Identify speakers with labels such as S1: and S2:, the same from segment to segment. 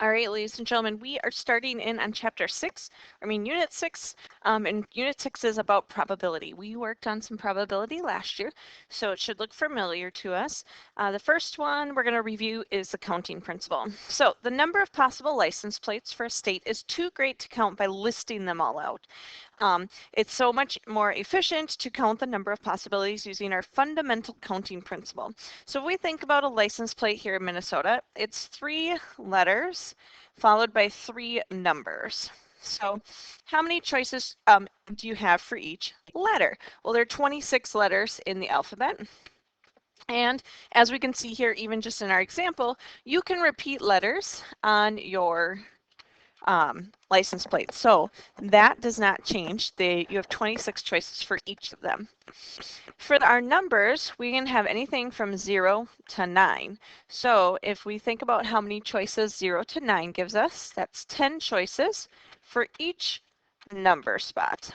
S1: All right, ladies and gentlemen, we are starting in on chapter 6, unit 6, and unit 6 is about probability. We worked on some probability last year, so it should look familiar to us. The first one we're going to review is the counting principle. So the number of possible license plates for a state is too great to count by listing them all out. It's so much more efficient to count the number of possibilities using our fundamental counting principle. So if we think about a license plate here in Minnesota, it's 3 letters followed by 3 numbers. So how many choices do you have for each letter? Well, there are 26 letters in the alphabet. And as we can see here, even just in our example, you can repeat letters on your license plate. So that does not change. You have 26 choices for each of them. For our numbers, we can have anything from 0 to 9. So if we think about how many choices 0 to 9 gives us, that's 10 choices for each number spot.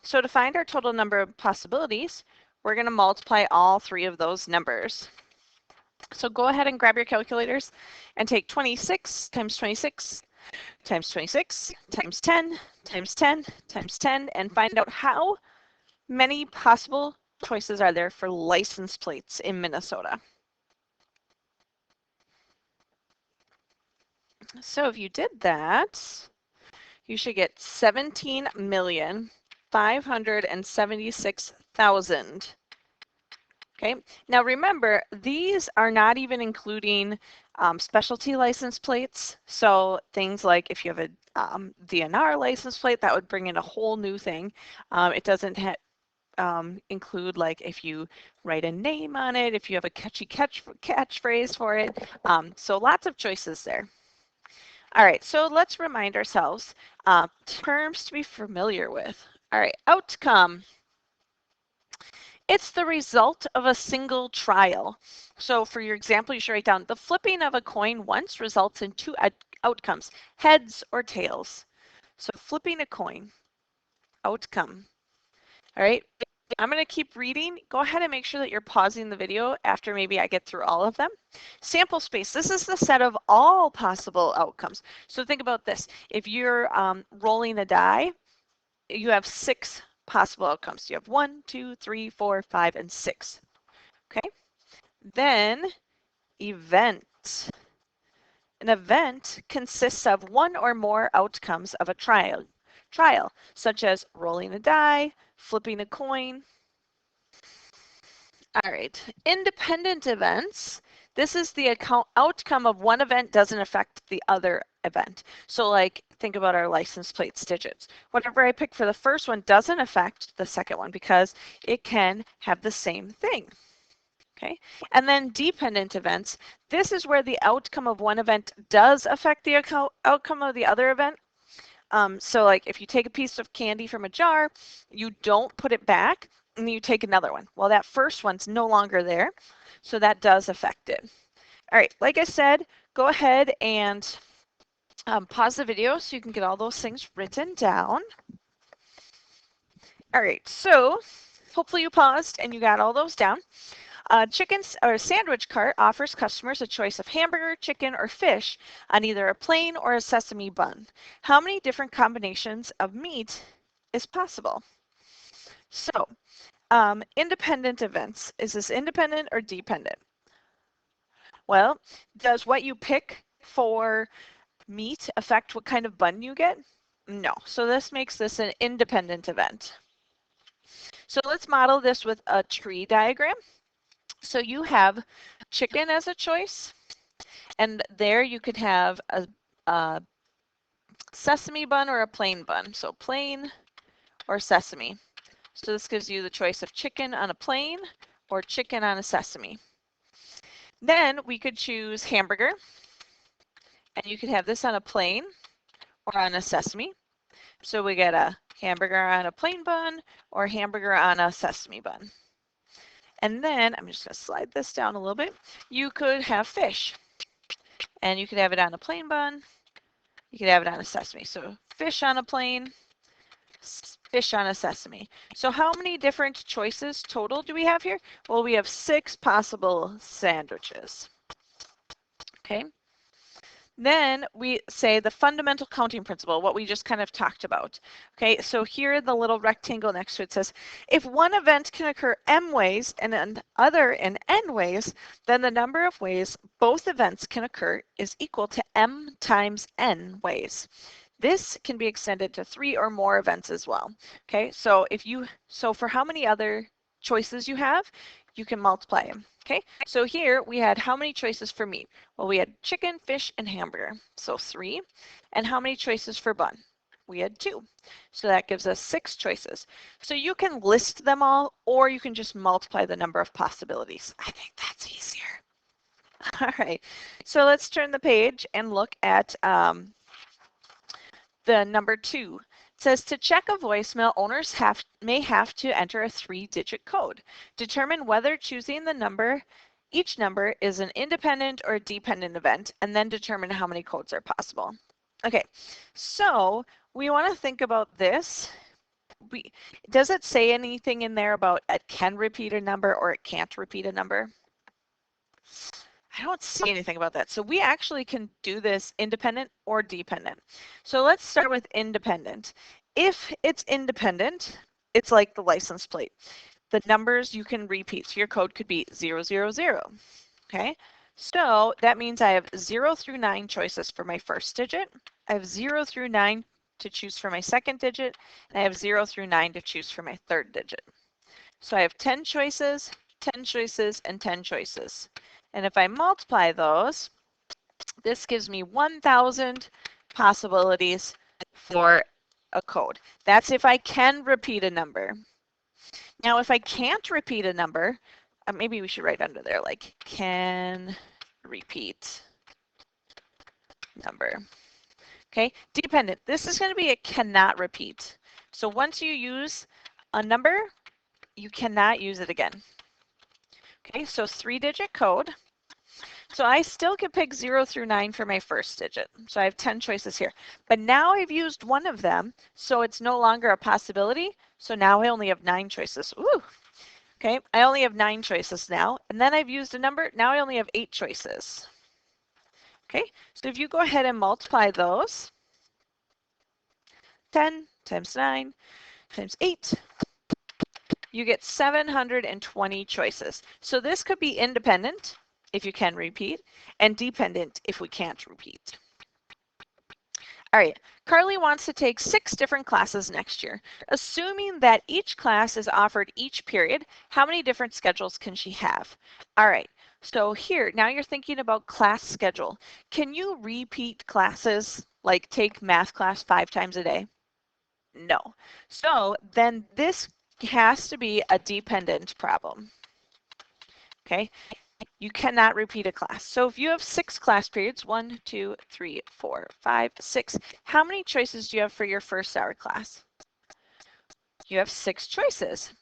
S1: So to find our total number of possibilities, we're going to multiply all 3 of those numbers. So go ahead and grab your calculators and take 26 times 26 times 26 times 10 times 10 times 10 and find out how many possible choices are there for license plates in Minnesota. So if you did that, you should get 17,576,000. Okay, now remember, these are not even including specialty license plates. So things like if you have a DNR license plate, that would bring in a whole new thing. It doesn't include like if you write a name on it, if you have a catchy catchphrase for it. So lots of choices there. All right, so let's remind ourselves terms to be familiar with. All right, outcome. It's the result of a single trial. So for your example, you should write down the flipping of a coin once results in 2 outcomes, heads or tails. So flipping a coin, outcome. All right, I'm going to keep reading. Go ahead and make sure that you're pausing the video after maybe I get through all of them. Sample space, this is the set of all possible outcomes. So think about this. If you're rolling a die, you have 6 possible outcomes. You have 1, 2, 3, 4, 5, and 6. Okay. Then event. An event consists of 1 or more outcomes of a trial, such as rolling a die, flipping a coin. All right. Independent events. This is the outcome of one event doesn't affect the other event. So like think about our license plates digits. Whatever I pick for the first one doesn't affect the second one because it can have the same thing. Okay, and then dependent events. This is where the outcome of one event does affect the outcome of the other event. So like if you take a piece of candy from a jar, you don't put it back and you take another one. Well, that first one's no longer there, so that does affect it. All right, like I said, go ahead and pause the video so you can get all those things written down. All right, so hopefully you paused and you got all those down. A sandwich cart offers customers a choice of hamburger, chicken, or fish on either a plain or a sesame bun. How many different combinations of meat is possible? So, independent events. Is this independent or dependent? Well, does what you pick for meat affect what kind of bun you get? No. So this makes this an independent event. So let's model this with a tree diagram. So you have chicken as a choice, and there you could have a sesame bun or a plain bun. So plain or sesame. So this gives you the choice of chicken on a plain or chicken on a sesame. Then we could choose hamburger, and you could have this on a plain or on a sesame. So we get a hamburger on a plain bun or hamburger on a sesame bun. And then I'm just going to slide this down a little bit. You could have fish, and you could have it on a plain bun. You could have it on a sesame. So fish on a plain, fish on a sesame. So how many different choices total do we have here? Well, we have 6 possible sandwiches. Okay. Then we say the fundamental counting principle, what we just kind of talked about. Okay, so here the little rectangle next to it says, if one event can occur m ways and another in n ways, then the number of ways both events can occur is equal to m times n ways. This can be extended to 3 or more events as well. Okay, so for how many other choices you have, you can multiply them. Okay, so here we had how many choices for meat? Well, we had chicken, fish, and hamburger, so 3. And how many choices for bun? We had 2. So that gives us 6 choices. So you can list them all, or you can just multiply the number of possibilities. I think that's easier. All right, so let's turn the page and look at the number 2. It says to check a voicemail, owners may have to enter a 3-digit code. Determine whether choosing each number is an independent or a dependent event, and then determine how many codes are possible. Okay, so we want to think about this. Does it say anything in there about it can repeat a number or it can't repeat a number? I don't see anything about that. So we actually can do this independent or dependent. So let's start with independent. If it's independent, it's like the license plate. The numbers you can repeat. So your code could be 000. Okay, so that means I have 0 through 9 choices for my first digit. I have 0 through 9 to choose for my second digit. And I have 0 through 9 to choose for my third digit. So I have 10 choices, 10 choices, and 10 choices. And if I multiply those, this gives me 1,000 possibilities for a code. That's if I can repeat a number. Now, if I can't repeat a number, maybe we should write under there like can repeat number. Okay, dependent. This is going to be a cannot repeat. So once you use a number, you cannot use it again. Okay, so 3-digit code. So I still can pick 0 through 9 for my first digit. So I have 10 choices here. But now I've used one of them, so it's no longer a possibility. So now I only have 9 choices. Ooh. Okay, I only have 9 choices now. And then I've used a number. Now I only have 8 choices. Okay, so if you go ahead and multiply those, 10 times 9 times 8, you get 720 choices. So this could be independent if you can repeat, and dependent if we can't repeat. All right, Carly wants to take 6 different classes next year. Assuming that each class is offered each period, how many different schedules can she have? All right, so here, now you're thinking about class schedule. Can you repeat classes, like take math class 5 times a day? No. So then this has to be a dependent problem. Okay, you cannot repeat a class. So if you have 6 class periods, 1, 2, 3, 4, 5, 6, how many choices do you have for your first hour class? You have 6 choices.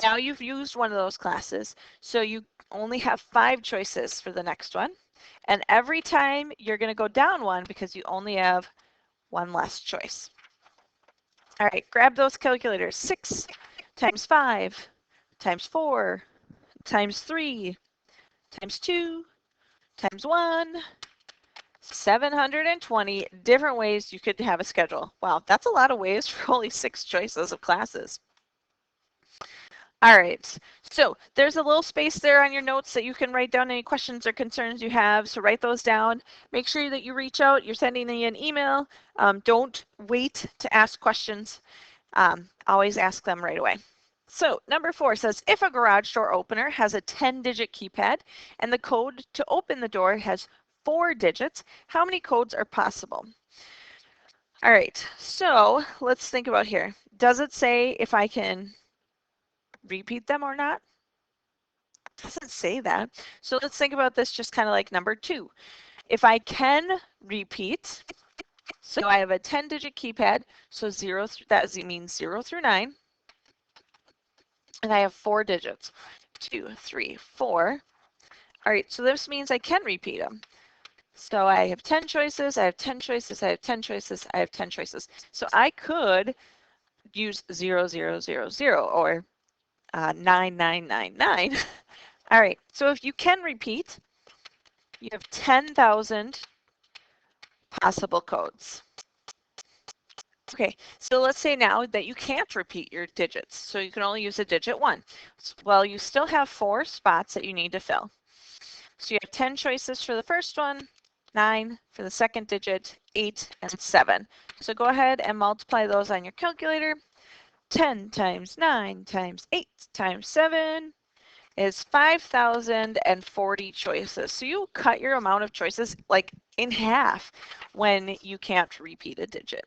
S1: Now you've used one of those classes, so you only have 5 choices for the next one. And every time you're going to go down one because you only have one less choice. All right, grab those calculators. 6 times 5 times 4 times 3 times 2 times 1, 720 different ways you could have a schedule. Wow, that's a lot of ways for only 6 choices of classes. All right, so there's a little space there on your notes that you can write down any questions or concerns you have. So write those down. Make sure that you reach out. You're sending me an email. Don't wait to ask questions. Always ask them right away. So number 4 says, if a garage door opener has a 10-digit keypad and the code to open the door has 4 digits, how many codes are possible? All right, so let's think about here. Does it say if I can repeat them or not? It doesn't say that. So let's think about this just kind of like number 2. If I can repeat, so I have a 10-digit keypad, so that means 0 through 9. And I have 4 digits, 2, 3, 4. All right, so this means I can repeat them. So I have 10 choices, I have 10 choices, I have 10 choices, I have 10 choices. So I could use 0, 0, 0, 0 or 9, 9, 9, 9. All right, so if you can repeat, you have 10,000 possible codes. Okay, so let's say now that you can't repeat your digits, so you can only use a digit 1. Well, you still have 4 spots that you need to fill. So you have 10 choices for the first one, 9 for the second digit, 8 and 7. So go ahead and multiply those on your calculator. 10 times 9 times 8 times 7 is 5,040 choices. So you cut your amount of choices like in half when you can't repeat a digit.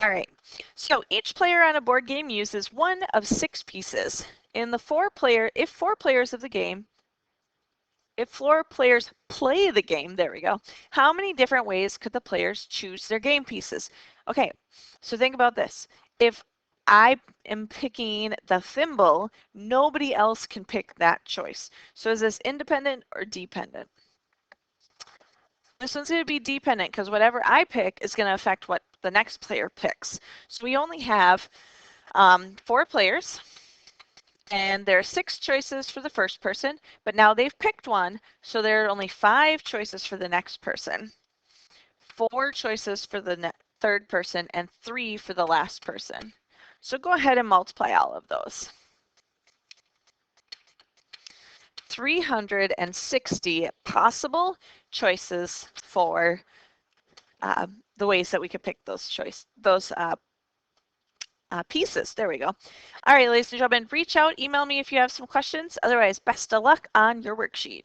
S1: All right, so each player on a board game uses one of 6 pieces. In the if 4 players play the game, there we go, how many different ways could the players choose their game pieces? Okay, so think about this. If I am picking the thimble, nobody else can pick that choice. So is this independent or dependent? This one's going to be dependent because whatever I pick is going to affect what the next player picks. So we only have 4 players. And there are 6 choices for the first person, but now they've picked one, so there are only 5 choices for the next person, 4 choices for the third person, and 3 for the last person. So go ahead and multiply all of those. 360 possible choices for the ways that we could pick those pieces. There we go. All right, ladies and gentlemen, reach out, email me if you have some questions. Otherwise, best of luck on your worksheet.